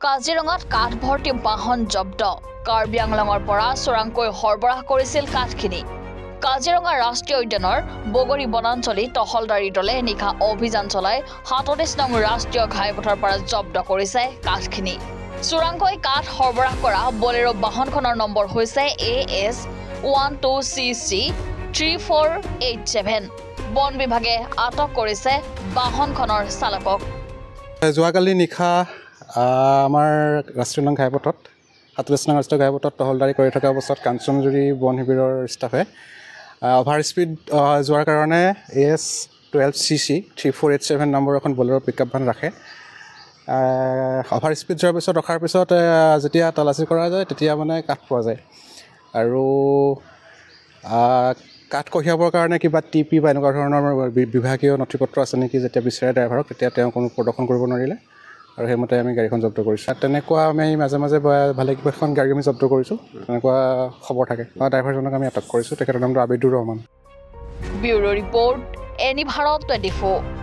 কাজিৰঙাত কাঠ ভৰ্তি বাহন জব্দ কাৰ্বি আংলঙৰ পৰা চোৰাংকৈ সৰবৰাহ কৰিছিল কাঠখিনি কাজিৰঙা ৰাষ্ট্ৰীয় উদ্যানৰ বগৰী বনাঞ্চলী টহলদাৰী দলে নিশা অভিযান চলাই ৩৭ নং ৰাষ্ট্ৰীয় ঘাইপথৰ পৰা জব্দ কৰিছে কাঠখিনি চোৰাংকৈ কাঠ সৰবৰাহ কৰা বলেৰো বাহনখনৰ নম্বৰ হৈছে AS 12CC 3487 বন বিভাগে আটক কৰিছে বাহনখনৰ চালকক যোৱাকালি নিশা আমাৰ ৰাষ্ট্ৰীয় নং ঘাইপথত ৩৭ নং ৰাষ্ট্ৰীয় ঘাইপথত টহলদাৰী কৰি থকা অৱস্থাত কাঞ্চনজুৰি বন শিবিৰৰ ষ্টাফে অভাৰ স্পীড যোৱাৰ কাৰণে AS 12CC 3487 নম্বৰ এখন বলেৰো পিকআপ ভেন ৰাখে অভাৰ স্পীড যোৱাৰ পিছত ৰখাৰ পিছত যেতিয়া তালাচী কৰা যায় তেতিয়া মানে কাঠ পোৱা যায় আৰু কাঠ কঢ়িয়াবৰ কাৰণে কিবা TP বা এনেকুৱা ধৰণৰ বিভাগীয় নথিপত্ৰ আছে নেকি যেতিয়া বিচাৰে ড্ৰাইভাৰক তেতিয়া তেওঁ কোনো প্ৰদৰ্শন কৰিব নোৱাৰিলে আৰু সেইমতে আমি গাড়ীখন জব্দ কৰিছোঁ তেনেকুৱা আমি মাজে মাজে ভালেকেইখন গাড়ী আমি জব্দ কৰিছোঁ তেনেকুৱা খবৰ থাকে ড্ৰাইভাৰজনক আমি আটক কৰিছোঁ তেখেতৰ নামটো Abidur Rahman bureau report any Bharat 24